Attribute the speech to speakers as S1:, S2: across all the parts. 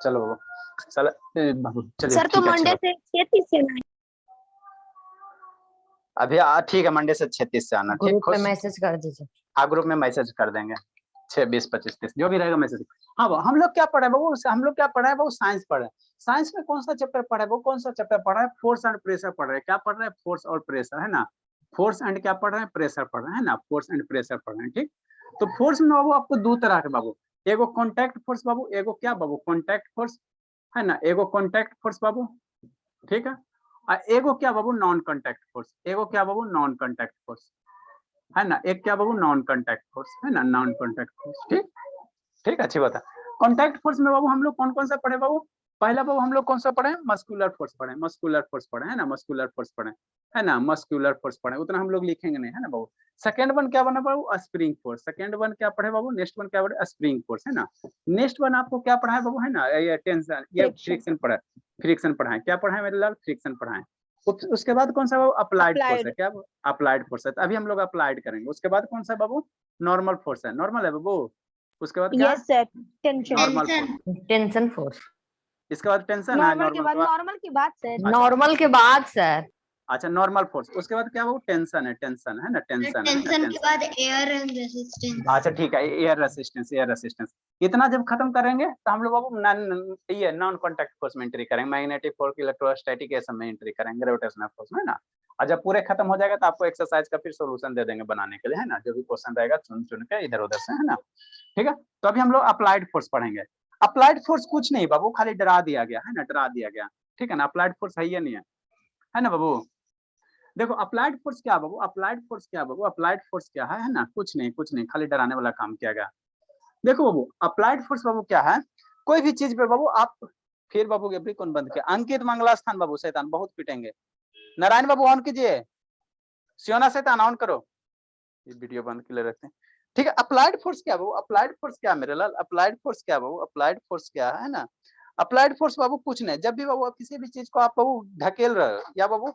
S1: चलो बाबू चलिए
S2: सर तो
S1: ठीक है,
S2: मंडे से 36 से ना
S1: अभी ठीक है, मंडे से 36 से आना। ठीक,
S3: ग्रुप पे
S1: खुश।
S3: मैसेज कर दीजिए।
S1: हाँ, ग्रुप में मैसेज कर देंगे, 6, 20, 25, 30 जो भी रहेगा मैसेज। हाँ बाबू, हम लोग क्या पढ़े बाबू, हम लोग क्या पढ़ा है बाबू, साइंस पढ़े। साइंस में कौन सा चैप्टर पढ़ा है बाबू, कौन सा चैप्टर पढ़ा है, फोर्स एंड प्रेशर पढ़ रहे हैं। क्या पढ़ रहे हैं, फोर्स और प्रेशर, है ना। फोर्स एंड क्या पढ़ रहे हैं, प्रेशर पढ़ रहे हैं, है ना। फोर्स एंड प्रेशर पढ़ रहे हैं। ठीक, तो फोर्स में बाबू आपको दो तरह के बाबू, एगो कॉन्टैक्ट फोर्स बाबू, एगो क्या बाबू, कॉन्टैक्ट फोर्स, है ना। एगो कॉन्टैक्ट फोर्स बाबू, ठीक है। और एगो क्या बाबू, नॉन कॉन्टैक्ट फोर्स। एगो क्या बाबू, नॉन कॉन्टैक्ट फोर्स, है ना। एक क्या बाबू, नॉन कॉन्टैक्ट फोर्स, है ना, नॉन कॉन्टैक्ट फोर्स। ठीक, ठीक, अच्छी बात है। कॉन्टैक्ट फोर्स में बाबू हम लोग कौन कौन सा पढ़े बाबू, पहला बाबू हम लोग कौन सा पढ़े, मस्कुलर फोर्स पढ़े, मस्कुलर फोर्स पढ़े, है ना, मस्कुलर फोर्स पढ़े, है ना, मस्कुलर फोर्स पढ़े, उतना हम लोग लिखेंगे नहीं, है ना बाबू। सेकंड वन क्या बना बाबू, स्प्रिंग फोर्स। सेकंड वन क्या पढ़े बाबू, नेक्स्ट वन क्या पढ़े, स्प्रिंग फोर्स, है ना। नेक्स्ट वन आपको क्या पढ़ा है बाबू, है ना, ये टेंशन, ये फ्रिक्शन पढ़ा है, फ्रिक्शन पढ़ा है। क्या पढ़ा है मेरे लाल, फ्रिक्शन पढ़ा है। उसके बाद कौन सा बाबू, अप्लाइड फोर्स है। क्या अप्लाइड फोर्स है, तो अभी हम लोग अप्लाइड करेंगे। उसके बाद कौन सा बाबू, नॉर्मल फोर्स है, नॉर्मल है बाबू। उसके बाद क्या,
S2: yes sir tension,
S1: normal force.
S3: Tension force.
S1: इसके बाद टेंशन है,
S2: नॉर्मल के
S1: नॉर्मल
S2: बाद,
S1: के बाद,
S2: नॉर्मल के बाद सर,
S3: नॉर्मल के बाद सर।
S1: अच्छा नॉर्मल फोर्स। उसके बाद क्या बाबू, टेंशन है, टेंशन है ना, टेंशन है,
S4: टेंशन के बाद एयर रेजिस्टेंस।
S1: अच्छा ठीक है, एयर रेसिस्टेंस, एयर रेसिस्टेंस। इतना जब खत्म करेंगे तो हम लोग बाबू ये नॉन कॉन्टैक्ट फोर्स में एंट्री करेंगे, मैग्नेटिक फोर्स, इलेक्ट्रोस्टैटिक ये सब में एंट्री करेंगे, ग्रेविटेशनल फोर्स में, है ना। और जब पूरे खत्म हो जाएगा तो आपको एक्सरसाइज का फिर सोल्यूशन दे देंगे बनाने के लिए, है ना। जो भी क्वेश्चन रहेगा चुन चुन के इधर उधर से, है ना। ठीक है, तो अभी हम लोग अप्लाइड फोर्स पढ़ेंगे। अप्लाइड फोर्स कुछ नहीं बाबू, खाली डरा दिया गया, है ना, डरा दिया गया। ठीक है ना, अप्लाइड फोर्स है ये नहीं है ना बाबू। देखो अप्लाइड फोर्स क्या बाबू, अप्लाइड फोर्स क्या बाबू, अप्लाइड फोर्स क्या है ना, कुछ नहीं, कुछ नहीं, खाली डराने वाला काम किया गया। देखो बाबू, अप्लाइड फोर्स बाबू क्या है, कोई भी चीज पे बाबू आप, फिर बाबू के कौन बंद किया, अंकित मंगला स्थान बाबू, शैतान बहुत पिटेंगे। नारायण बाबू ऑन कीजिए, सियोना शैतान ऑन करो, ये वीडियो बंद के लिए रखते हैं। ठीक है, अप्लाइड फोर्स क्या बाबू, अप्लाइड फोर्स क्या मेरे लाल, अप्लाइड फोर्स क्या बाबू, अप्लाइड फोर्स क्या है ना। अप्लाइड फोर्स बाबू कुछ नहीं, जब भी बाबू किसी भी चीज को आप बाबू ढकेल रहे हो, या बाबू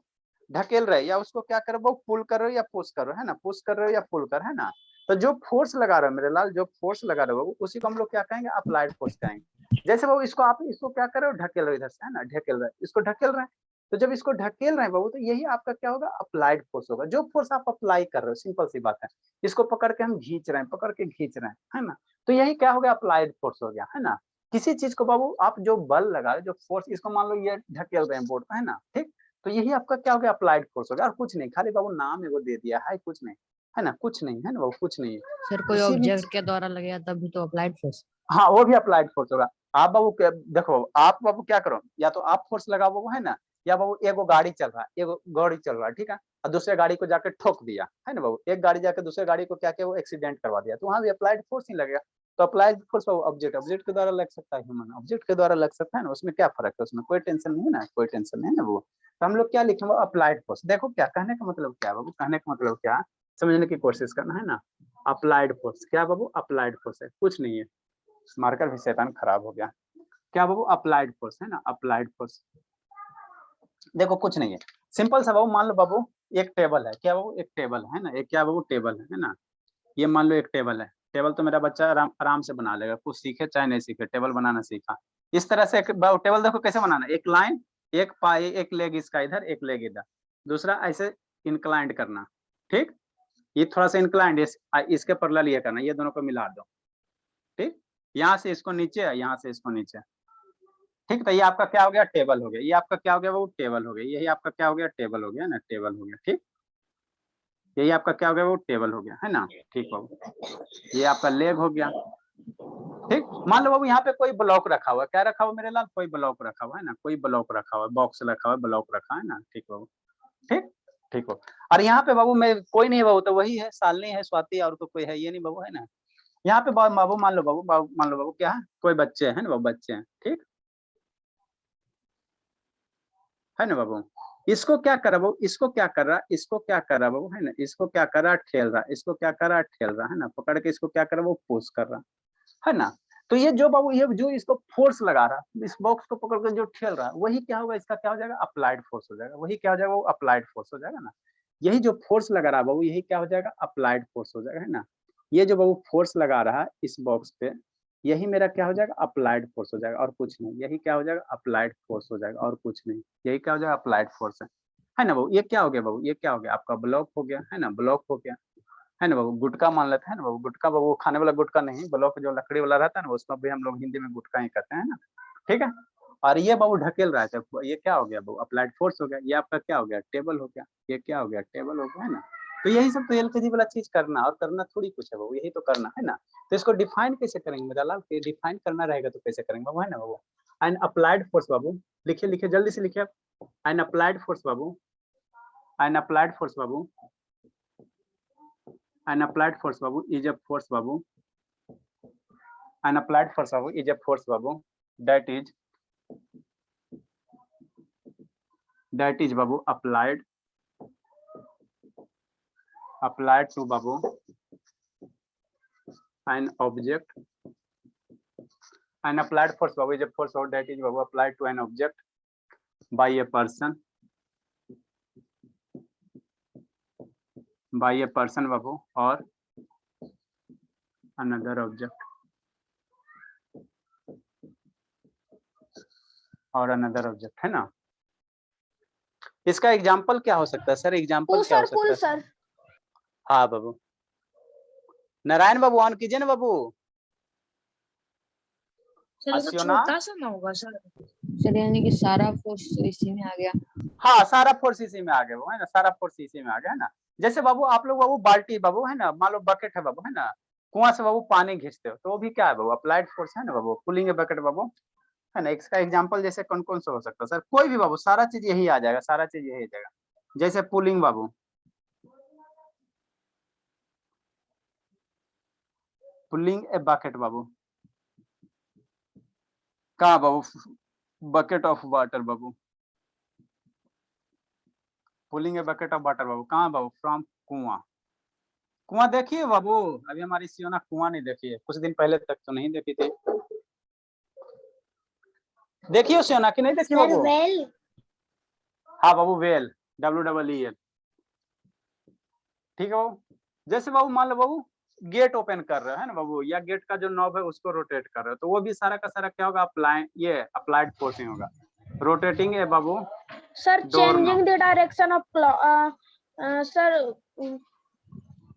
S1: ढकेल रहे, या उसको क्या कर रहे हो, पुल कर रहे हो या पुश कर रहे हो, है ना, पुश कर रहे हो या पुल कर, है ना। तो जो फोर्स लगा रहे हो मेरे लाल, जो फोर्स लगा रहे हो उसी को हम लोग क्या कहेंगे, अप्लाइड फोर्स कहेंगे। जैसे बाबू इसको आप इसको क्या कर रहे हो, ढकेल रहे हो इधर से, है ना, ढकेल रहे हो, इसको ढकेल रहे हैं। तो जब इसको ढकेल रहे हैं बाबू, तो यही आपका क्या होगा, अप्लाइड फोर्स होगा। जो फोर्स आप अप्लाई कर रहे हो, सिंपल सी बात है। इसको पकड़ के हम खींच रहे हैं, पकड़ के खींच रहे हैं, है ना। तो यही क्या हो गया, अप्लाइड फोर्स हो गया, है ना। किसी चीज को बाबू आप जो बल लगा रहे, जो फोर्स, इसको मान लो ये ढकेल रहे हैं बोर्ड, है ना, ठीक। तो यही आपका क्या हो गया, अप्लाइड फोर्स हो गया, और कुछ नहीं, खाली बाबू नाम है वो दे दिया है, कुछ नहीं, है ना, कुछ नहीं, है ना बाबू, कुछ नहीं है।
S3: सर कोई ऑब्जेक्ट के द्वारा लगेगा तब भी तो अप्लाइड फोर्स।
S1: हाँ, वो भी अप्लाइड फोर्स होगा। आप बाबू देखो, आप बाबू क्या करो, या तो आप फोर्स लगाओ बाबू, है ना, या बाबू एगो गाड़ी चल रहा है, एगो गाड़ी चल रहा है, ठीक है, और दूसरे गाड़ी को जाकर ठोक दिया, है ना बाबू, एक गाड़ी जाकर दूसरे गाड़ी को क्या किया, वो एक्सीडेंट करवा दिया, तो वहां भी अप्लाइड फोर्स ही लगेगा। तो अप्लाइड फोर्स ऑब्जेक्ट, ऑब्जेक्ट के द्वारा लग सकता है, ह्यूमन ऑब्जेक्ट के द्वारा लग सकता है ना, उसमें क्या फर्क है, उसमें कोई टेंशन नहीं है ना, कोई टेंशन नहीं है ना वो। तो हम लोग क्या लिखेंगे, अप्लाइड फोर्स। देखो क्या कहने का मतलब क्या है बाबू, कहने का मतलब क्या, समझने की कोशिश करना, है ना। अप्लाइड फोर्स क्या बाबू, अप्लाइड फोर्स है, कुछ नहीं है। मार्कर भी शैतान खराब हो गया। क्या बाबू, अप्लाइड फोर्स, है ना, अप्लाइड फोर्स। देखो कुछ नहीं है, सिंपल सा बाबू, मान लो बाबू एक टेबल है, क्या बाबू, एक टेबल है ना, एक क्या बाबू, टेबल है ना। ये मान लो एक टेबल है, टेबल तो मेरा बच्चा आराम से बना लेगा, कुछ सीखे चाहे नहीं सीखे, टेबल बनाना सीखा। इस तरह से टेबल देखो कैसे बनाना, एक लाइन, एक पाई, एक लेग इसका इधर, एक लेग इधर, दूसरा ऐसे इंक्लाइंड करना, ठीक। ये थोड़ा सा इंक्लाइंड इसके पैरेलल ये करना, ये दोनों को मिला दो, ठीक। यहाँ से इसको नीचे, यहाँ से इसको नीचे, ठीक। तो ये आपका क्या हो गया, टेबल हो गया। ये आपका क्या हो गया, वो टेबल हो गया। यही आपका क्या हो गया, टेबल हो गया ना, टेबल हो गया, ठीक। यही आपका क्या हो गया, वो टेबल हो गया, है ना, ठीक बाबू। ये आपका लेग हो गया, ठीक। मान लो बाबू यहाँ पे कोई ब्लॉक रखा हुआ है, क्या रखा हुआ मेरे लाल, कोई ब्लॉक रखा हुआ है ना, कोई ब्लॉक रखा हुआ है, बॉक्स रखा हुआ है, ब्लॉक रखा है ना, ठीक बाबू, ठीक, ठीक हो। और यहाँ पे बाबू मैं कोई नहीं बाबू, तो वही है, शालिनी है, स्वाति, और तो कोई है ये नहीं बाबू, है ना। यहाँ पे बाबू मान लो बाबू, मान लो बाबू क्या है, कोई बच्चे हैं ना बाबू, बच्चे हैं, ठीक है ना बाबू। इसको क्या कर रहा बाबू, इसको क्या कर रहा, इसको क्या कर रहा बाबू, है ना, इसको क्या कर रहा, ठेल रहा, इसको क्या कर रहा, ठेल रहा, है ना, पकड़ के इसको क्या कर रहा, वो पुश कर रहा, है ना। तो ये जो बाबू, ये जो इसको फोर्स लगा रहा, इस बॉक्स को पकड़ कर जो ठेल रहा, वही क्या होगा, इसका क्या हो जाएगा, अप्लाइड फोर्स हो जाएगा। वही क्या हो जाएगा, वो अप्लाइड फोर्स हो जाएगा ना। यही जो फोर्स लगा रहा बाबू, यही क्या हो जाएगा, अप्लाइड फोर्स हो जाएगा, है ना। ये जो बाबू फोर्स लगा रहा है इस बॉक्स पे, यही मेरा क्या हो जाएगा, अप्लाइड फोर्स हो जाएगा और कुछ नहीं। यही क्या हो जाएगा, अप्लाइड फोर्स हो जाएगा और कुछ नहीं। यही क्या हो जाएगा, अप्लाइड फोर्स है ना बाबू। ये क्या हो गया बाबू, ये क्या हो गया, आपका ब्लॉक हो गया है ना, ब्लॉक हो गया है ना बाबू। गुटका मान लेते हैं ना बाबू, गुटका बाबू खाने वाला गुटका नहीं, ब्लॉक जो लकड़ी वाला रहता है ना, उसमें भी हम लोग हिंदी में गुटका ही कहते हैं ना, ठीक है। और ये बाबू ढकेल रहा है, ये क्या हो गया बाबू, अप्लाइड फोर्स हो गया। ये आपका क्या हो गया, टेबल हो गया। ये क्या हो गया, टेबल हो गया है ना। तो यही सब तो एलकेजी वाला चीज करना, और करना थोड़ी कुछ है बाबू, यही तो करना है ना। तो इसको डिफाइन कैसे करेंगे मेरा लाल, डिफाइन करना रहेगा तो कैसे करेंगे बाबू, है ना बाबू। एन अप्लाइड फोर्स बाबू, लिखिए लिखिए जल्दी से लिखिए। N applied force Babu, N applied force Babu, an applied force babu is a force babu, an applied force babu is a force babu that is babu applied to babu an object. An applied force babu is a force that is babu applied to an object by a person babu or another object है ना। इसका example क्या हो सकता है sir, example क्या हो सकता है। हाँ बाबू, नारायण बाबू ऑन कीजिए ना बाबू।
S5: छोटा सा ना होगा
S3: सर यानी कि सारा फोर्स इसी में आ गया।
S1: हाँ सारा फोर्स इसी में आ गया वो है ना, सारा फोर्स इसी में आ गया है ना। जैसे बाबू आप लोग बाबू बाल्टी बाबू है ना, मान लो बकेट है बाबू है ना, कुआं से बाबू पानी खींचते हो तो वो भी क्या है बाबू, अप्लाइड फोर्स है ना बाबू, पुलिंग ए बकेट बाबू है ना। इसका एग्जांपल जैसे कौन कौन सा हो सकता है सर, कोई भी बाबू, सारा चीज यही आ जाएगा, सारा चीज यही आ जाएगा। जैसे पुलिंग बाबू, पुलिंग ए बकेट बाबू, कहाँ बाबू, बकेट ऑफ वाटर बाबू, pulling a bucket of water बाबू कहाँ बाबू, फ्रॉम कुआं। कुआं देखिए बाबू, अभी हमारी सियोना कुआं नहीं देखी है, कुछ दिन पहले तक तो नहीं देखी थी। देखिए सियोना की नहीं देखी बाबू।
S4: वेल।
S1: हाँ बाबू वेल, WEEL, ठीक है बाबू। जैसे बाबू मान लो बाबू गेट ओपन कर रहे हो है ना बाबू, या गेट का जो नॉब है उसको रोटेट कर रहे हो, तो वो भी सारा का सारा क्या होगा, अप्लाइड फोर्सिंग होगा। रोटेटिंग है बाबू
S2: sir changing the direction of sir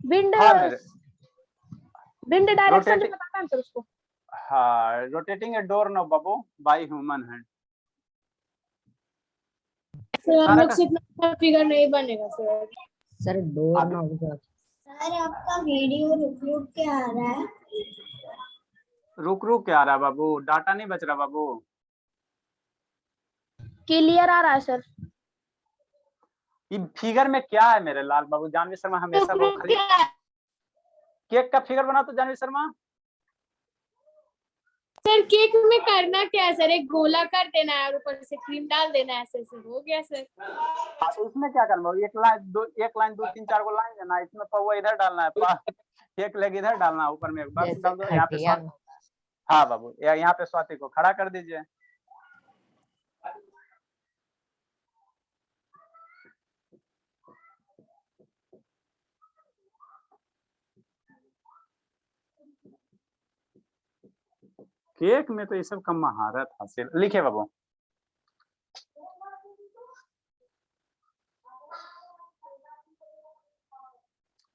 S2: wind, wind direction जो बताता है सर उसको।
S1: हाँ रोटेटिंग ए डोर नॉब बाबू by human hand.
S5: Sir figure नहीं बनेगा सर।
S3: सर डोर नॉब का
S4: सर आपका वीडियो रुक रुक के आ रहा है।
S1: रुक रुक के आ रहा है बाबू, डाटा नहीं बच रहा बाबू।
S2: क्लियर आ रहा है सर।
S1: ये फिगर में क्या है मेरे लाल बाबू, जानवी शर्मा हमेशा वो खाली केक का फिगर बना, तो जानवी शर्मा
S5: सर केक में करना क्या है सर, एक गोला कर देना है और ऊपर से क्रीम डाल देना है, ऐसे ऐसे हो गया सर।
S1: हाँ तो इसमें क्या करना है, एक लाइन दो तीन चार को लाइन देना, इसमें पौवा इधर डालना है, एक लेग इधर डालना है, ऊपर में बस डाल दो यहाँ पे। हाँ बाबू यहाँ पे स्वाति को खड़ा कर दीजिए। केक में तो ये सब का महारत हासिल, लिखे बाबू।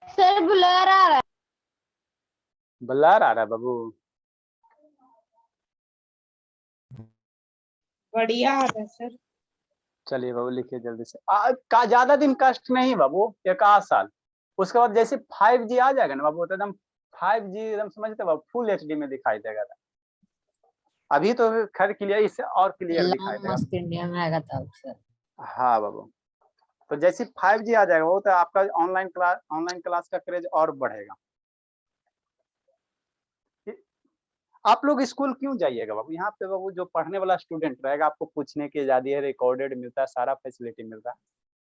S2: सर ब्लर आ रहा है,
S1: ब्लर आ रहा है बाबू।
S5: बढ़िया है सर।
S1: चलिए बाबू लिखिए जल्दी से। का ज्यादा दिन कष्ट नहीं बाबू, 1 साल, उसके बाद जैसे 5G आ जाएगा ना बाबू, तो एकदम 5G एकदम समझते बाबू फुल HD में दिखाई देगा। अभी तो खैर क्लियर, इससे और क्लियर दिखाई देगा।
S3: मस्त इंडिया में आएगा तब सर।
S1: हाँ बाबू, तो जैसे 5G आ जाएगा वो, तो आपका ऑनलाइन क्लास का क्रेज और बढ़ेगा। आप लोग स्कूल क्यों जाइएगा बाबू, यहाँ पे बाबू जो पढ़ने वाला स्टूडेंट रहेगा, आपको पूछने की आजादी है, रिकॉर्डेड मिलता है, सारा फैसिलिटी मिलता है।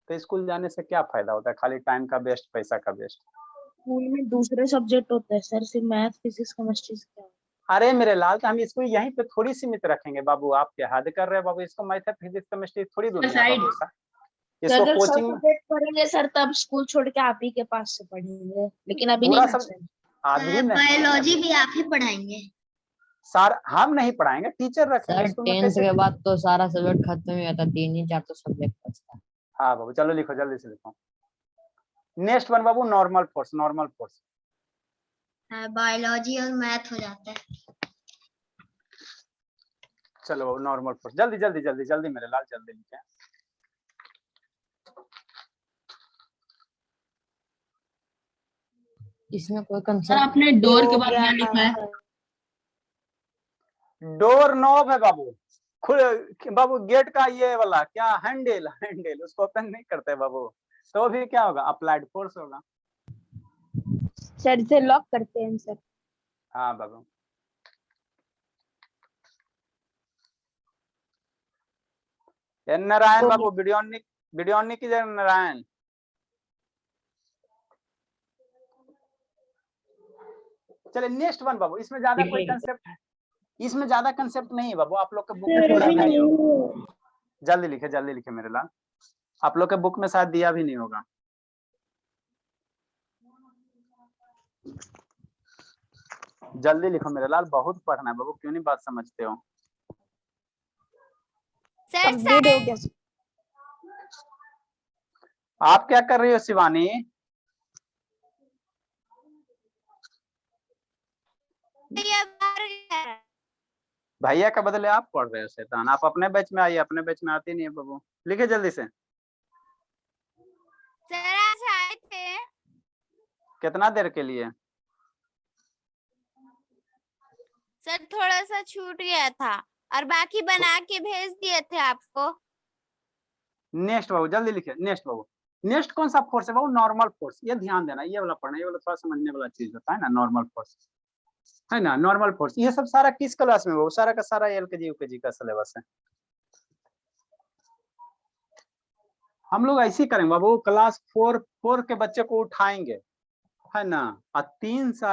S1: तो स्कूल जाने से क्या फायदा होता है, खाली टाइम का वेस्ट, पैसा का वेस्ट।
S5: स्कूल में दूसरे सब्जेक्ट होते हैं सर, सिर्फ मैथ फिजिक्स केमिस्ट्री।
S1: अरे मेरे लाल, तो हम इसको यहीं पे थोड़ी सीमित रखेंगे बाबू, आप क्या हद कर रहे हैं बाबू, इसको मैथ फिजिक्स केमिस्ट्री थोड़ी दुनिया बाबू सा। इसको कोचिंग
S5: पढ़ेंगे सर तब स्कूल छोड़ के आप ही के पास से पढ़ेंगे, लेकिन अभी
S1: पूरा
S5: नहीं
S1: सब अभी नहीं।
S4: बायोलॉजी भी आप ही पढ़ाएंगे।
S1: सारा हम नहीं पढ़ाएंगे, टीचर रखेंगे
S3: सर
S1: स्कूल में।
S3: 10th
S1: कैसे?
S3: के बाद तो सारा सब्जेक्ट खत्म ही होता, 3 ही 4 तो सब्जेक्ट बचता है।
S1: हाँ बाबू चलो लिखो, जल्दी से लिखो। नेक्स्ट वन बाबू normal force, normal force.
S4: Biology और मैथ हो जाता है।
S1: चलो बाबू नॉर्मल फोर्स, जल्दी जल्दी जल्दी जल्दी मेरे लाल जल्दी लिखे।
S3: इसमें कोई
S6: सर
S3: कंसेप्ट
S6: आपने डोर के बाद क्या लिखा है?
S1: डोर नॉब है बाबू, खुद बाबू गेट का ये वाला क्या हैंडल, हैंडल उसको ओपन नहीं करते बाबू, तो भी क्या होगा, अप्लाइड फोर्स होगा।
S2: सर इसे लॉक करते हैं सर।
S1: हाँ बाबू। नारायण
S2: हो
S1: बाबू, बिडियोनिक, बिडियोनिक की जगह नारायण। चलिए नेक्स्ट वन बाबू, इसमें ज्यादा कोई कंसेप्ट है, इसमें ज्यादा कंसेप्ट नहीं है बाबू, आप लोग के बुक में दिया भी नहीं होगा। जल्दी लिखे मेरे लाल, आप लोग के बुक में शायद दिया भी नहीं होगा। जल्दी लिखो मेरे लाल, बहुत पढ़ना है बाबू, क्यों नहीं बात समझते हो।
S2: कंप्लीट हो गया सर।
S1: आप क्या कर रही हो शिवानी? भैया के बदले आप पढ़ रहे हो शैतान, आप अपने बैच में आइए, अपने बैच में आती नहीं है बाबू, लिखे जल्दी से।
S7: सर आज आए थे।
S1: कितना देर के लिए?
S7: सर थोड़ा सा छूट गया था और बाकी बना के भेज दिए थे आपको।
S1: नेक्स्ट बाबू जल्दी लिखे, नेक्स्ट बाबू। नेक्स्ट कौन सा फोर्स है बाबू? नॉर्मल फोर्स, ये ध्यान देना, ये वाला पढ़ना, ये वाला थोड़ा समझने वाला चीज होता है ना, नॉर्मल फोर्स है ना, नॉर्मल फोर्स। ये सब सारा किस क्लास में बाबू? सारा का सारा एलकेजी यूकेजी का सिलेबस है। हम लोग ऐसे ही करेंगे बाबू, क्लास 4 के बच्चे को उठाएंगे है ना, और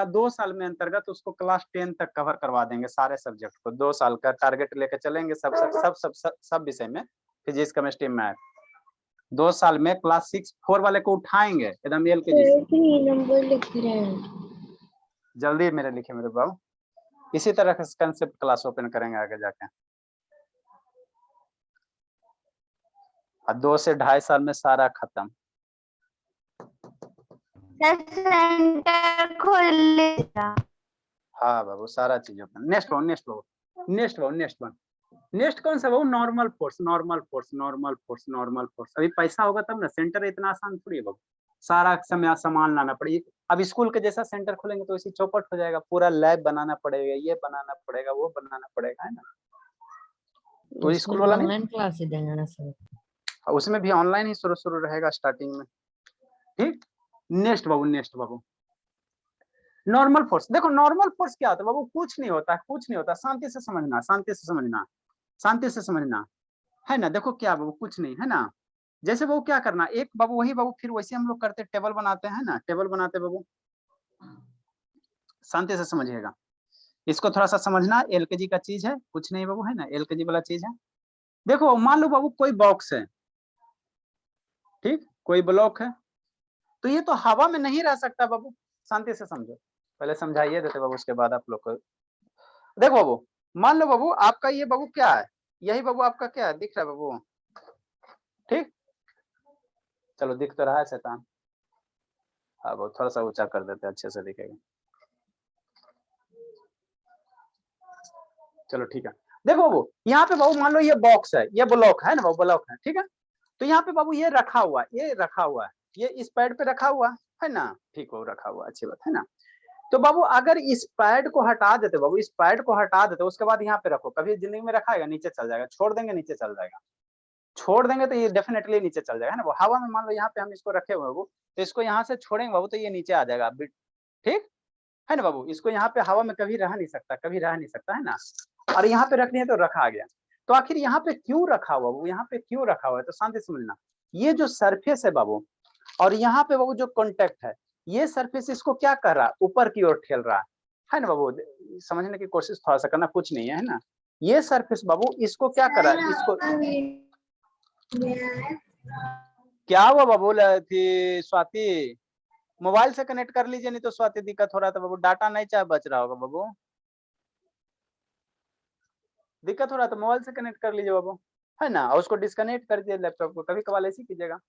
S1: 2 साल में अंतर्गत उसको क्लास 10 तक कवर करवा देंगे, सारे सब्जेक्ट को 2 साल का टारगेट लेके चलेंगे, सब विषय में, फिजिक्स केमिस्ट्री मैथ। 2 साल में क्लास 4 वाले को उठाएंगे एकदम एलकेजी से।
S2: नंबर लिख रहे हैं।
S1: जल्दी मेरे लिखे मेरे बाबू, इसी तरह का कंसेप्ट क्लास ओपन करेंगे आगे जाके, और 2 से 2.5 साल में सारा खत्म।
S7: सेंटर खोल लेगा।
S1: हाँ बाबू सारा चीज ओपन। नेक्स्ट वन, नेक्स्ट बाबू, नेक्स्ट बाबू, नेक्स्ट वन। नेक्स्ट कौन सा बाबू? Normal force, normal force, normal force, normal force. अभी पैसा होगा तब ना, सेंटर इतना आसान थोड़ी है बाबू, सारा समय सामान लाना पड़ेगा। अब स्कूल के जैसा सेंटर खोलेंगे तो इसी चौपट हो जाएगा, पूरा लैब बनाना पड़ेगा, ये बनाना पड़ेगा, वो बनाना पड़ेगा, है ना। तो स्कूल वाला नहीं,
S3: ऑनलाइन क्लास ही देंगे ना सर?
S1: उसमें भी ऑनलाइन ही शुरू रहेगा स्टार्टिंग में, ठीक। नेक्स्ट बाबू, नेक्स्ट बाबू, नॉर्मल फोर्स। देखो नॉर्मल फोर्स क्या होता है बाबू? कुछ नहीं होता, कुछ नहीं होता, शांति से समझना, शांति से समझना, शांति से समझना, है ना। देखो क्या बाबू, कुछ नहीं है ना। जैसे बाबू क्या करना, एक बाबू वही बाबू, फिर वैसे हम लोग करते, टेबल बनाते हैं ना, टेबल बनाते बाबू, शांति से समझिएगा, इसको थोड़ा सा समझना। एलकेजी का चीज है, कुछ नहीं बाबू, है ना, एलकेजी वाला चीज है। देखो मान लो बाबू कोई बॉक्स है, ठीक, कोई ब्लॉक है, तो ये तो हवा में नहीं रह सकता बाबू, शांति से समझो, पहले समझाइए देते बाबू, उसके बाद आप लोग को। देखो बाबू, मान लो बाबू आपका ये बाबू क्या है, यही बाबू आपका क्या है, दिख रहा है बाबू, ठीक। चलो दिख तो रहा है शैतान, हाँ बाबू थोड़ा सा ऊंचा कर देते, अच्छे से दिखेगा। चलो ठीक है। देखो बाबू यहाँ पे बाबू मान लो ये बॉक्स है, ये ब्लॉक है ना बाबू, ब्लॉक है, ठीक है। तो यहाँ पे बाबू ये रखा हुआ है, ये रखा हुआ है, ये इस पैड पे रखा हुआ है ना, ठीक हो रखा हुआ, अच्छी बात है ना। तो बाबू अगर इस पैड को हटा देते बाबू, इस पैड को हटा देते, उसके बाद यहाँ पे रखो, कभी जिंदगी में रखाएगा, नीचे चल जाएगा, छोड़ देंगे नीचे चल जाएगा, छोड़ देंगे तो ये डेफिनेटली नीचे चल जाएगा ना वो। हवा में मान लो यहाँ पे हम इसको रखे हुए बाबू, तो इसको यहाँ से छोड़ेंगे बाबू तो ये नीचे आ जाएगा, ठीक है ना बाबू। इसको यहाँ पे हवा में कभी रह नहीं सकता, कभी रह नहीं सकता, है ना। और यहाँ पे रखनी है तो रखा गया। तो आखिर यहाँ पे क्यों रखा हुआ बाबू, यहाँ पे क्यों रखा हुआ है, तो शांति समझना। ये जो सरफेस है बाबू, और यहाँ पे बाबू जो कॉन्टेक्ट है, ये सरफेस इसको क्या कर रहा है, ऊपर की ओर ठेल रहा है ना बाबू। समझने की कोशिश थोड़ा सा करना, कुछ नहीं है ना। ये सरफेस बाबू इसको क्या कर रहा है, इसको क्या हुआ बाबू थी स्वाति, मोबाइल से कनेक्ट कर लीजिए, नहीं तो स्वाति दिक्कत हो रहा था बाबू, डाटा नहीं चाहे बच रहा होगा बाबू। दिक्कत हो रहा है तो मोबाइल से कनेक्ट कर लीजिए बाबू, है ना, और उसको डिस्कनेक्ट कर दिए लैपटॉप को, कभी कभार ऐसे कीजिएगा।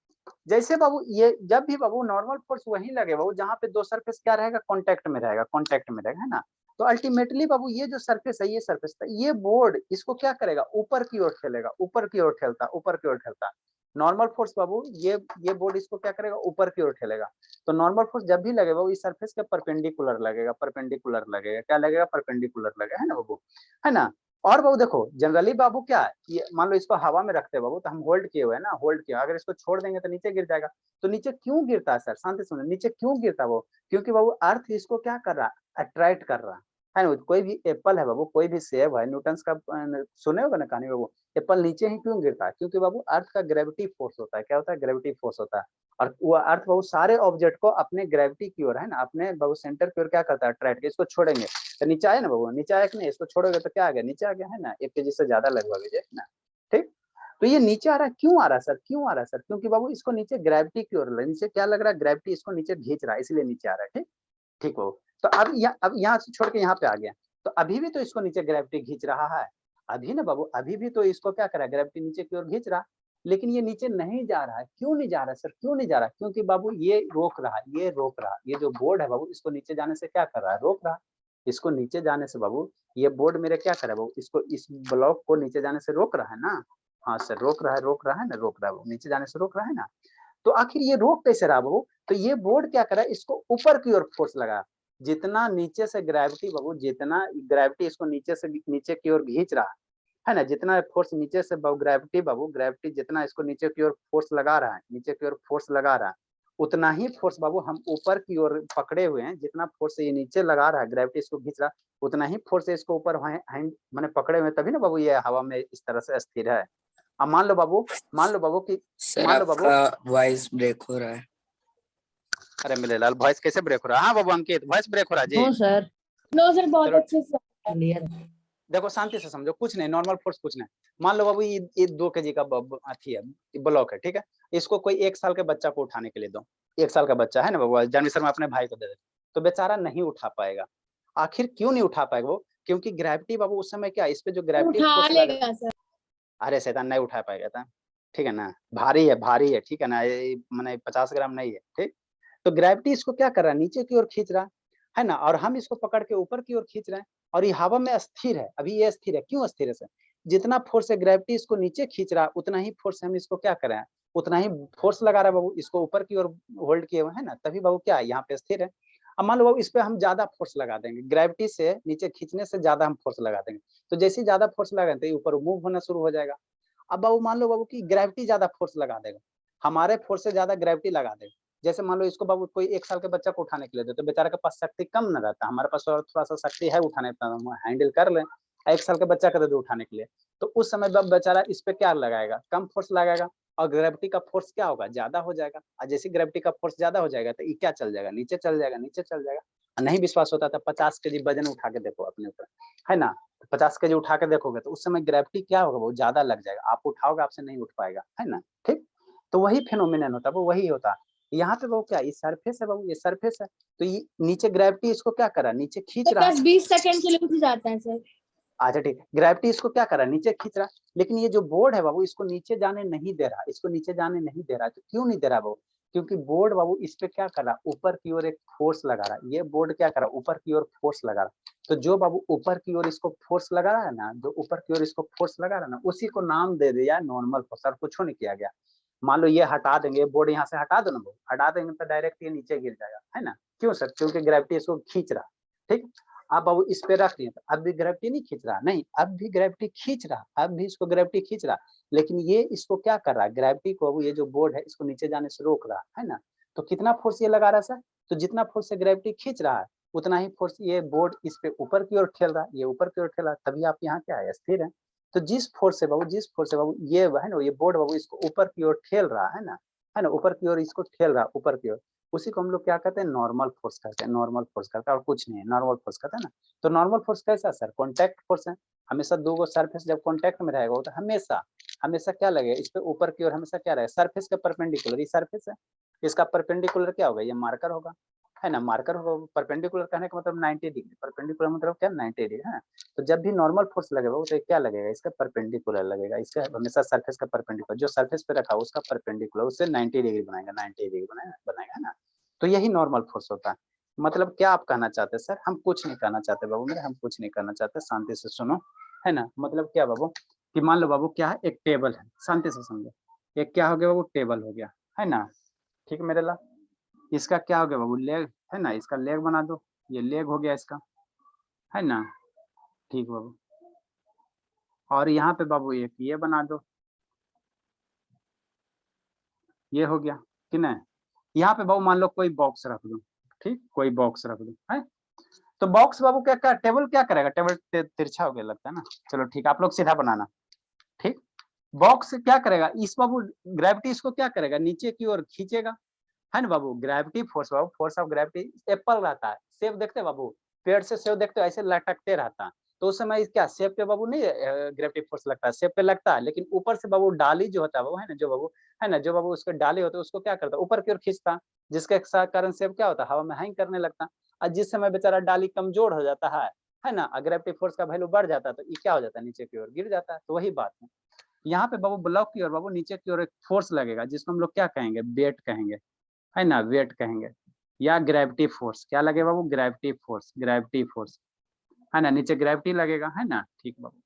S1: जैसे बाबू ये जब भी बाबू नॉर्मल फोर्स वहीं लगे बाबू जहाँ पे दो सरफेस क्या रहेगा, कांटेक्ट में रहेगा, कांटेक्ट में रहेगा, है ना। तो अल्टीमेटली बाबू ये जो सरफेस है, ये सरफेस था, ये बोर्ड इसको क्या करेगा, ऊपर की ओर ठेलेगा, ऊपर की ओर ठेलता, ऊपर की ओर ठेलता। नॉर्मल फोर्स बाबू ये बोर्ड इसको क्या करेगा, ऊपर की ओर ठेलेगा। तो नॉर्मल फोर्स जब भी लगेगा वो इस सरफेस के परपेंडिकुलर लगेगा, परपेंडिकुलर लगेगा, क्या लगेगा, परपेंडिकुलर लगेगा, है ना बाबू, है ना। और बाबू देखो जनरली बाबू क्या है, ये मान लो इसको हवा में रखते हैं बाबू, तो हम होल्ड किए हुए हैं ना, होल्ड किया, अगर इसको छोड़ देंगे तो नीचे गिर जाएगा। तो नीचे क्यों गिरता है सर, शांति सुनिए, नीचे क्यों गिरता है वो, क्योंकि बाबू अर्थ इसको क्या कर रहा है, अट्रैक्ट कर रहा है ना। कोई भी एप्पल है बाबू, कोई भी सेब है, न्यूटन का सुने होगा ना कहानी बाबू, एप्पल नीचे ही क्यों गिरता है, क्योंकि बाबू अर्थ का ग्रेविटी फोर्स होता है, क्या होता है, ग्रेविटी फोर्स होता है। और वो अर्थ बाबू सारे ऑब्जेक्ट को अपने ग्रेविटी की ओर, है ना, अपने बाबू सेंटर की ओर क्या करता है, अट्रैक्ट। इसको छोड़ेंगे तो नीचे आया ना बाबू, नीचे आया कि नहीं, इसको छोड़ोगे तो क्या आ गया, नीचे आ गया, है ना, 1 kg से ज्यादा लगभग है ना, ठीक। तो ये नीचे आ रहा है, क्यों आ रहा है सर, क्यों आ रहा है सर, क्योंकि बाबू इसको नीचे ग्रेविटी की ओर, नीचे क्या लग रहा है, ग्रेविटी इसको नीचे खींच रहा है, इसलिए नीचे आ रहा है, ठीक, ठीक बाबू। तो अब यहाँ से छोड़ के यहाँ पे आ गया, तो अभी भी तो इसको नीचे ग्रेविटी खींच रहा है, अभी ना बाबू, अभी भी तो इसको क्या करा, ग्रेविटी नीचे की ओर खींच रहा, लेकिन ये नीचे नहीं जा रहा है। क्यों नहीं जा रहा है सर, क्यों नहीं जा रहा है, क्योंकि बाबू ये रोक रहा है, ये रोक रहा है, ये जो बोर्ड है बाबू इसको नीचे जाने से क्या कर रहा है, रोक रहा है। इसको नीचे जाने से बाबू ये बोर्ड मेरे क्या कर रहा है बाबू, इसको इस ब्लॉक को नीचे जाने से रोक रहा है ना। हाँ सर, रोक रहा है, रोक रहा है ना, रोक रहा है, नीचे जाने से रोक रहा है ना। तो आखिर ये रोक कैसे रहा बाबू, तो ये बोर्ड क्या कर रहा है, इसको ऊपर की ओर फोर्स लगा, जितना नीचे से ग्रेविटी बाबू, जितना ग्रेविटी इसको नीचे से नीचे की ओर खींच रहा है ना, जितना फोर्स नीचे से बाबू ग्रेविटी जितना इसको नीचे की ओर फोर्स लगा रहा है, नीचे की ओर फोर्स लगा रहा है, उतना ही फोर्स बाबू हम ऊपर की ओर पकड़े हुए हैं। जितना फोर्स ये नीचे लगा रहा है, ग्रेविटी इसको खींच रहा, उतना ही फोर्स इसको ऊपर हैंड मैंने पकड़े हुए, तभी ना बाबू ये हवा में इस तरह से स्थिर है। अब मान लो बाबू की
S8: सर
S1: मान लो बाबू,
S8: आपका वॉइस ब्रेक हो रहा है।
S1: अरे मेरे लाल वॉइस कैसे ब्रेक हो रहा है, हाँ बाबू अंकित वॉइस ब्रेक हो रहा है जी।
S6: नो सर,
S5: नो सर, बहुत
S1: चलो
S5: अच्छे से।
S6: क्लियर।
S1: देखो शांति से समझो, कुछ नहीं, नॉर्मल फोर्स कुछ नहीं। मान लो बाबू ये 2 kg का अथी है, ब्लॉक है, ठीक है। इसको कोई 1 साल के बच्चा को उठाने के लिए दो, 1 साल का बच्चा है ना बाबू, जानवी शर्मा अपने भाई को दे दे, तो बेचारा नहीं उठा पाएगा। आखिर क्यों नहीं उठा पाएगा वो, क्योंकि ग्रेविटी बाबू उस समय क्या, इस पे जो ग्रेविटी
S5: उठा
S1: फोर्स लगा,
S5: लेगा सर।
S1: अरे शैतान नहीं उठा पाएगा था, ठीक है ना, भारी है, ठीक है ना, मैंने 50 ग्राम नहीं है, ठीक। तो ग्रेविटी इसको क्या कर रहा है, नीचे की ओर खींच रहा है ना, और हम इसको पकड़ के ऊपर की ओर खींच रहे हैं, और ये हवा में स्थिर है, अभी ये स्थिर है, क्यों स्थिर है सर, जितना फोर्स है ग्रेविटी इसको नीचे खींच रहा, उतना ही फोर्स हम इसको क्या कर रहे हैं, उतना ही फोर्स लगा रहा है बाबू, इसको ऊपर की ओर होल्ड किए हुए है ना, तभी बाबू क्या है, यहाँ पे स्थिर है। अब मान लो बाबू इस पे हम ज्यादा फोर्स लगा देंगे, ग्रेविटी से नीचे खींचने से ज्यादा हम फोर्स लगा देंगे, तो जैसे ही ज्यादा फोर्स लगाएंगे तो ये ऊपर मूव होना शुरू हो जाएगा। अब बाबू मान लो बाबू की ग्रेविटी ज्यादा फोर्स लगा देगा, हमारे फोर्स से ज्यादा ग्रेविटी लगा देगा। जैसे मान लो इसको बाबू कोई 1 साल के बच्चा को उठाने के लिए दे, तो बेचारे के पास शक्ति कम न रहता, हमारे पास और थोड़ा सा शक्ति है उठाने का, हम हैंडल कर लें। 1 साल के बच्चा का दे दो उठाने के लिए, तो उस समय बेचारा इस पे क्या लगाएगा, कम फोर्स लगाएगा, और ग्रेविटी का फोर्स क्या होगा, ज्यादा हो जाएगा। और जैसे ग्रेविटी का फोर्स ज्यादा हो जाएगा तो ये क्या चल जाएगा, नीचे चल जाएगा, नीचे चल जाएगा। नहीं विश्वास होता था 50 kg वजन उठा के देखो अपने ऊपर, है ना, 50 kg उठा के देखोगे तो उस समय ग्रेविटी क्या होगा, वो ज्यादा लग जाएगा, आप उठाओगे आपसे नहीं उठ पाएगा, है ना, ठीक। तो वही फेनोमेनन होता है, वो वही होता है। यहाँ पे वो क्या, ये सरफेस है बाबू, ये सरफेस है, तो ये नीचे ग्रेविटी इसको क्या कर रहा है, नीचे खींच रहा है।
S5: 10-20 सेकंड के लिए उठ जाता है सर।
S1: अच्छा ठीक, ग्रेविटी इसको क्या कर रहा है, नीचे खींच रहा है, लेकिन ये जो बोर्ड है बाबू इसको नीचे जाने नहीं दे रहा, इसको नीचे जाने नहीं दे रहा। तो क्यों नहीं दे रहा बाबू, क्योंकि बोर्ड बाबू इस पे क्या कर रहा है, ऊपर की ओर एक फोर्स लगा रहा है। ये बोर्ड क्या कर रहा है, ऊपर की ओर फोर्स लगा रहा है। तो जो बाबू ऊपर की ओर इसको फोर्स लगा रहा है ना, जो ऊपर की ओर इसको फोर्स लगा रहा है ना, उसी को नाम दे दिया नॉर्मल फोर्स, और कुछ नहीं किया गया। मान लो ये हटा देंगे, बोर्ड यहाँ से हटा दो ना, हटा देंगे तो डायरेक्ट ये नीचे गिर जाएगा, है ना। क्यों सर, क्योंकि ग्रेविटी इसको खींच रहा, ठीक। आप बाबू इस पे रख लिए, तो अब भी ग्रेविटी नहीं खींच रहा, नहीं, अब भी ग्रेविटी खींच रहा, अब भी इसको ग्रेविटी खींच रहा, लेकिन ये इसको क्या कर रहा है, ग्रेविटी को बाबू ये जो बोर्ड है इसको नीचे जाने से रोक रहा है ना। तो कितना फोर्स ये लगा रहा है सर, तो जितना फोर्स से ग्रेविटी खींच रहा है उतना ही फोर्स ये बोर्ड इस पे ऊपर की ओर ठेल रहा है, ये ऊपर की ओर ठेल रहा है, तभी आप यहाँ क्या है, स्थिर है। तो जिस फोर्स से बाबू ये है ना, ये बोर्ड बाबू इसको ऊपर की ओर ठेल रहा है ना, ऊपर की ओर इसको ठेल रहा है, ऊपर की ओर, उसी को हम लोग क्या कहते हैं, नॉर्मल फोर्स कहते हैं, नॉर्मल फोर्स कहते हैं, और कुछ नहीं है, नॉर्मल फोर्स कहते हैं ना। तो नॉर्मल फोर्स कैसा सर, कॉन्टैक्ट फोर्स है। हमेशा दो गो सरफेस जब कॉन्टैक्ट में रहेगा तो हमेशा क्या लगेगा, इस पे ऊपर की ओर हमेशा क्या रहेगा, सरफेस के परपेंडिकुलर, ये सरफेस है, इसका परपेंडिकुलर क्या होगा, ये मार्कर होगा, है ना। मार्कर परपेंडिकुलर कहने का मतलब 90 डिग्री, परपेंडिकुलर मतलब क्या 90 डिग्री है। तो जब भी नॉर्मल फोर्स लगेगा वो तो क्या लगेगा, इसका परपेंडिकुलर लगेगा, इसका हमेशा सरफेस का परपेंडिकुलर, जो सरफेस पे रखा उसका परपेंडिकुलर, उससे 90 डिग्री बनाएगा, 90 डिग्री बनाएगा है ना। तो यही नॉर्मल फोर्स होता है। मतलब क्या आप कहना चाहते हैं सर? हम कुछ नहीं कहना चाहते बाबू मेरे, हम कुछ नहीं करना चाहते, शांति से सुनो है ना। मतलब क्या बाबू कि मान लो बाबू क्या है, एक टेबल है, शांति से समझो, एक क्या हो गया बाबू, टेबल हो गया है ना, ठीक है मेरे लाल। इसका क्या हो गया बाबू, लेग है ना, इसका लेग बना दो, ये लेग हो गया इसका है ना, ठीक बाबू। और यहाँ पे बाबू एक ये बना दो, ये हो गया कि नहीं। यहाँ पे बाबू मान लो कोई बॉक्स रख दो, ठीक, कोई बॉक्स रख दो है। तो बॉक्स बाबू क्या क्या टेबल क्या करेगा, टेबल तिरछा हो गया लगता है ना, चलो ठीक, आप लोग सीधा बनाना, ठीक। बॉक्स क्या करेगा, इस बाबू ग्रेविटी इसको क्या करेगा, नीचे की ओर खींचेगा है ना बाबू। ग्रेविटी फोर्स बाबू, फोर्स ऑफ ग्रेविटी, एप्पल रहता है, सेब देखते बाबू, पेड़ से सेब देखते हो ऐसे लटकते रहता है, तो उस समय क्या सेब पे बाबू नहीं ग्रेविटी फोर्स लगता है, सेब पे लगता है, लेकिन ऊपर से बाबू डाली जो होता है बाबू है ना, जो बाबू है ना, जो बाबू उसके डाली होते है उसको क्या करता है, ऊपर की ओर खींचता है, जिसके कारण सेब क्या होता है, हवा में हैंग करने लगता है। और जिस समय बेचारा डाली कमजोर हो जाता है ना, ग्रेविटी फोर्स का वैल्यू बढ़ जाता है, तो ये क्या हो जाता है, नीचे की ओर गिर जाता है। तो वही बात है यहाँ पे बाबू, ब्लॉक की ओर बाबू नीचे की ओर एक फोर्स लगेगा, जिसको हम लोग क्या कहेंगे, वेट कहेंगे है ना, वेट कहेंगे, या ग्रेविटी फोर्स, क्या लगेगा बाबू, ग्रेविटी फोर्स, ग्रेविटी फोर्स है ना, नीचे ग्रेविटी लगेगा है ना, ठीक बाबू।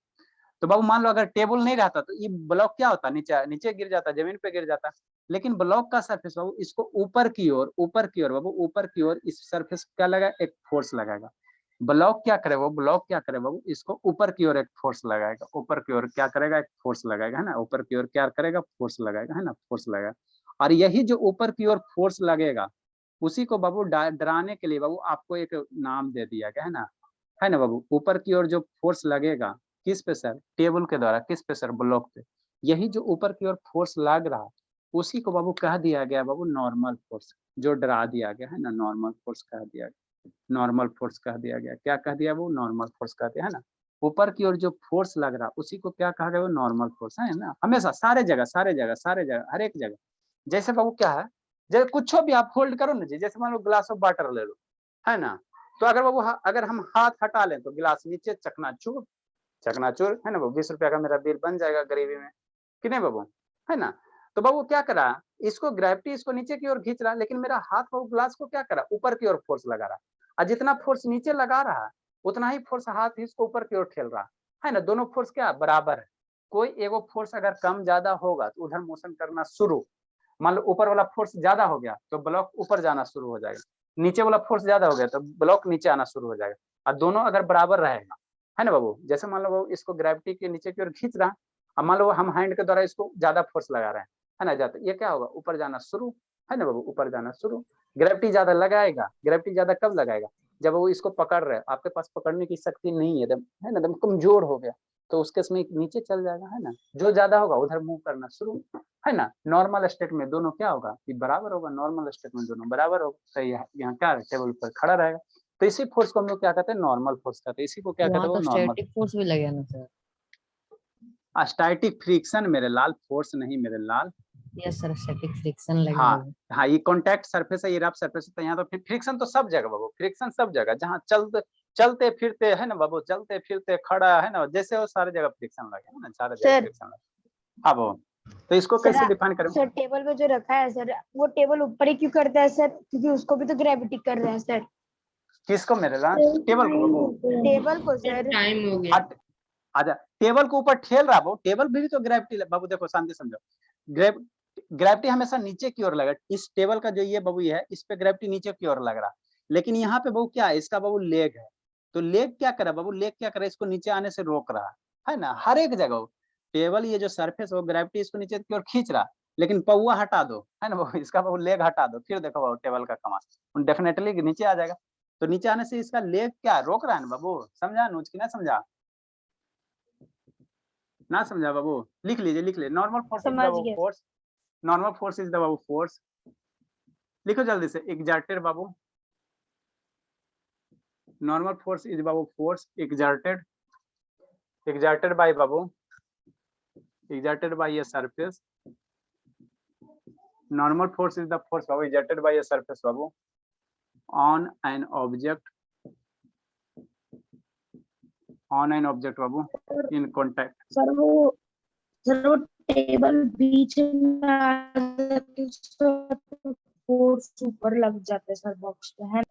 S1: तो बाबू मान लो अगर टेबल नहीं रहता तो ये ब्लॉक क्या होता, नीचे नीचे गिर जाता, जमीन पे गिर जाता। लेकिन ब्लॉक का सरफेस बाबू इसको ऊपर की ओर, ऊपर की ओर बाबू, ऊपर की ओर इस सरफेस क्या लगा, एक फोर्स लगाएगा। ब्लॉक क्या करे, वो ब्लॉक क्या करे बाबू, इसको ऊपर की ओर एक फोर्स लगाएगा, ऊपर की ओर क्या करेगा, एक फोर्स लगाएगा है ना, ऊपर की ओर क्या करेगा, फोर्स लगाएगा है ना, फोर्स लगाएगा। और यही जो ऊपर की ओर फोर्स लगेगा उसी को बाबू डराने के लिए बाबू आपको एक नाम दे दिया गया है ना बाबू। ऊपर की ओर जो फोर्स लगेगा किस पे सर, टेबल के द्वारा, किस पे सर, ब्लॉक पे। यही जो ऊपर की ओर फोर्स लग रहा उसी को बाबू कह दिया गया बाबू नॉर्मल फोर्स, जो डरा दिया गया है ना, नॉर्मल फोर्स कह दिया गया, नॉर्मल फोर्स कह दिया गया, क्या कह दिया वो, नॉर्मल फोर्स कह दिया है ना। ऊपर की ओर जो फोर्स लग रहा उसी को क्या कहा गया, वो नॉर्मल फोर्स है ना, हमेशा सारे जगह, सारे जगह, सारे जगह, हर एक जगह। जैसे बाबू क्या है, जैसे कुछ भी आप होल्ड करो ना जी, जैसे मान लो ग्लास ऑफ वाटर ले लो है ना, तो अगर बाबू अगर हम हाथ हटा लें तो गिलास नीचे चकनाचूर, चकनाचूर है ना बाबू, 20 रुपया का मेरा बिल बन जाएगा गरीबी में कि नहीं बाबू, है ना। तो बाबू क्या करा, इसको ग्रेविटी इसको नीचे की ओर खींच रहा, लेकिन मेरा हाथ बाबू ग्लास को क्या करा, ऊपर की ओर फोर्स लगा रहा। और जितना फोर्स नीचे लगा रहा है उतना ही फोर्स हाथ इसको ऊपर की ओर ठेल रहा है ना। दोनों फोर्स क्या बराबर है। कोई एगो फोर्स अगर कम ज्यादा होगा तो उधर मोशन करना शुरू, मान लो ऊपर वाला फोर्स ज्यादा हो गया तो ब्लॉक ऊपर जाना शुरू हो जाएगा, नीचे वाला फोर्स ज्यादा हो गया तो ब्लॉक नीचे आना शुरू हो जाएगा। और दोनों अगर बराबर रहेगा है ना बाबू, जैसे मान लो बाबू इसको ग्रेविटी के नीचे की ओर खींच रहा, अब मान लो हम हैंड के द्वारा इसको ज्यादा फोर्स लगा रहे हैं है ना, जाते ये क्या होगा, ऊपर जाना शुरू है ना बाबू, ऊपर जाना शुरू। ग्रेविटी ज्यादा लगाएगा, ग्रेविटी ज्यादा कब लगाएगा, जब वो इसको पकड़ रहे, आपके पास पकड़ने की शक्ति नहीं है एकदम है ना, एकदम कमजोर हो गया, तो उसके समय नीचे चल जाएगा है ना। जो ज्यादा होगा उधर मूव करना शुरू है ना। नॉर्मल स्टेट में दोनों क्या होगा कि बराबर होगा, नॉर्मल स्टेट में दोनों बराबर होगा, तो यहाँ क्या टेबल पर खड़ा रहेगा। तो इसी फोर्स को हम लोग क्या कहते हैं, नॉर्मल फोर्स कहते हैं, इसी को क्या कहते
S3: वहां
S1: हैं,
S3: तो
S1: वो नॉर्मल।
S3: स्टैटिक फोर्स भी लगेगा ना सर?
S1: स्टैटिक फ्रिक्शन मेरे लाल, फोर्स नहीं मेरे लाल।
S3: यस सर, स्टैटिक फ्रिक्शन लगेगा।
S1: हाँ हाँ, ये कॉन्टैक्ट सरफेस है, ये रफ सरफेस है, तो यहाँ तो फिर फ्रिक्शन तो सब जगह बाबू, फ्रिक्शन सब जगह, जहाँ चलते चलते फिरते है ना बाबू, चलते फिरते खड़ा है ना, जैसे वो सारे जगह फ्रिक्शन लगे है ना, सारे जगह
S2: सर
S1: फ्रिक्शन लगे। हाँ बाबू, तो इसको कैसे डिफाइन करें।
S2: सर टेबल पे जो रखा है सर, वो टेबल ऊपर ही क्यों करता है सर, क्योंकि उसको भी तो ग्रेविटी कर रहा है सर।
S1: किसको मेरे लाल, टेबल को बाबू,
S2: टेबल को सर।
S6: टाइम हो गया।
S1: आजा टेबल को ऊपर ठेल रहा बाबू, टेबल भी तो ग्रेविटी बाबू, देखो शांति समझो, ग्रेविटी हमेशा नीचे की ओर लगा, इस टेबल का जो ये बाबू है इस पे ग्रेविटी नीचे की ओर लग रहा, लेकिन यहाँ पे बाबू क्या है, इसका बाबू लेग है, तो लेग क्या करे बाबू, लेग क्या करे, इसको नीचे आने से रोक रहा है ना, हर एक जगह टेबल ये जो सरफेस है ग्रेविटी इसको नीचे की ओर खींच रहा, लेकिन पौवा हटा दो है ना बाबू, इसका बाबू लेग हटा दो, फिर देखो बाबू टेबल का कमाल डेफिनेटली नीचे आ जाएगा। तो नीचे आने से इसका लेग क्या रोक रहा है ना बाबू, समझा नूच की ना समझा, ना समझा बाबू, लिख लीजिए, लिख लीजिए, नॉर्मल फोर्स इज
S2: समझ
S1: द
S2: गया।
S1: Force, normal force is the Babu force, लिखो जल्दी से, exerted Babu, normal force is Babu force exerted, exerted by Babu, exerted by a surface, normal force is the force Babu exerted by a surface Babu on an object बाबू in contact.
S2: Sir वो table बीच में आ जाती है, तो force ऊपर लग जाते हैं सर बॉक्स पे, है?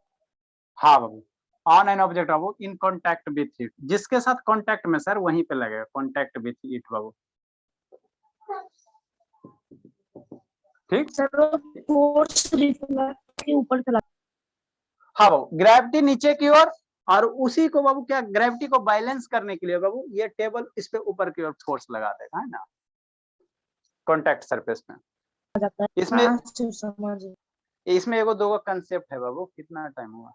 S1: हाँ बाबू, ऑन एन ऑब्जेक्ट बाबू इन कॉन्टैक्ट विथ इट, जिसके साथ कॉन्टैक्ट में सर वहीं पे लगेगा, कॉन्टैक्ट विथ इट बाबू। ठीक
S2: सर वो फोर्स रिफ्लेक्ट के ऊपर चला।
S1: हाँ बाबू, ग्रेविटी नीचे की ओर, और उसी को बाबू क्या, ग्रेविटी को बैलेंस करने के लिए बाबू ये टेबल इस पे ऊपर की ओर फोर्स लगा देगा, है ना, कॉन्टैक्ट सरफेस में।
S2: जाता है।
S1: इसमें
S2: हाँ, समझ गए।
S1: इसमें एगो दो कंसेप्ट है बाबू। कितना टाइम हुआ?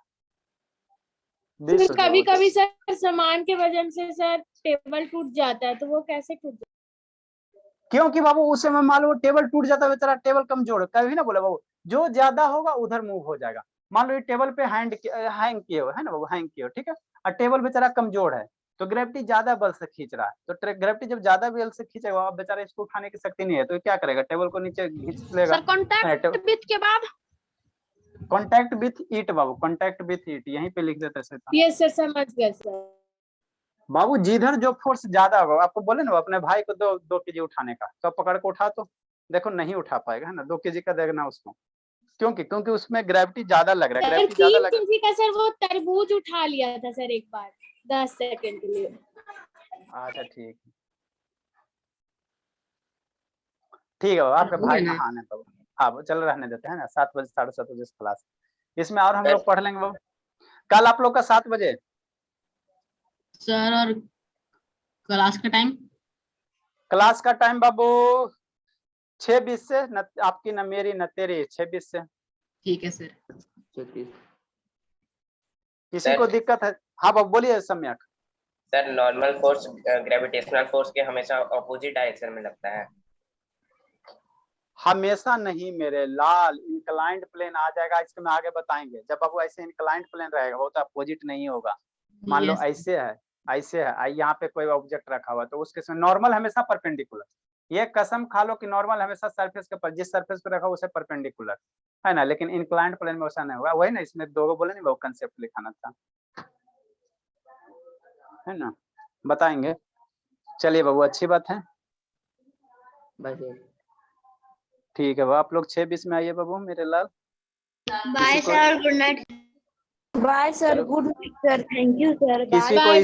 S5: कभी कभी सर सामान के वजन से सर टेबल टूट जाता है, तो वो कैसे टूट जाता
S1: क्योंकि बाबू उस समय मान लो टेबल टूट जाता है, बेचारा टेबल कमजोर है, कभी ना बोला बाबू, जो ज्यादा होगा उधर मूव हो जाएगा। मान लो ये टेबल पे हैंग किए हो, है ना बाबू, हैंग किए हो, ठीक है, और टेबल बेचारा कमजोर है, तो ग्रेविटी ज्यादा बल से खींच रहा है, तो ग्रेविटी जब ज्यादा बल से खींचेगा, अब बेचारा इसको उठाने की शक्ति नहीं है, तो क्या करेगा, टेबल को नीचे खींच लेगा।
S5: कॉन्टैक्ट विथ के बाद?
S1: कॉन्टैक्ट विथ ईट बाबू, कॉन्टैक्ट विथ ईट यहीं पे लिख देते हैं।
S5: यस सर, समझ गए सर।
S1: बाबू जिधर जो फोर्स ज्यादा होगा, आपको बोले ना अपने भाई को 2 केजी उठाने का, तो पकड़ के उठा, तो देखो नहीं उठा पाएगा, है ना, 2 केजी का देना उसको, क्योंकि उसमें ग्रेविटी ज्यादा लग रहा है,
S5: सर
S1: ग्रेविटी ज्यादा
S5: 3
S1: लग
S5: केजी का सर वो तरबूज उठा लिया था सर एक बार 10 सेकंड के लिए।
S1: अच्छा ठीक है बाबू, आपके भाई का आने तो हाँ चल रहने देते हैं ना, 7 बजे 7:30 बजे क्लास, इसमें और हम लोग पढ़ लेंगे बाबू। कल आप लोग का 7 बजे
S6: सर, और क्लास का टाइम?
S1: क्लास का टाइम बाबू 6:20 से, न आपकी न मेरी न तेरी, 6:20 से।
S6: ठीक है सर।
S1: किसी को दिक्कत है? हाँ बाबू बोलिए सम्यक।
S9: Sir normal force gravitational force के हमेशा ऑपोजिट डायरेक्शन में लगता है।
S1: हमेशा नहीं मेरे लाल, इंक्लाइंड प्लेन आ जाएगा, इसके में आगे बताएंगे। जब बाबू ऐसे इंक्लाइंड प्लेन रहेगा वो तो अपोजिट नहीं होगा। मान लो ऐसे है, यहाँ पे कोई ऑब्जेक्ट रखा हुआ, तो उसके समय नॉर्मल हमेशा परपेंडिकुलर, ये कसम खा लो कि नॉर्मल हमेशा सरफेस के पर, जिस सरफेस पे रखा उसे परपेंडिकुलर, है ना, लेकिन इंक्लाइंड प्लेन में वैसा नहीं होगा। वही ना, इसमें 2 बोले नहीं, वो कंसेप्ट लिखाना था, है ना, बताएंगे। चलिए बाबू, अच्छी बात है, ठीक है बाबू, आप लोग 6:20 में आइए बाबू मेरे लाल।
S4: Bye sir, good night.
S2: Bye sir, good night sir, thank you sir,
S1: किसी को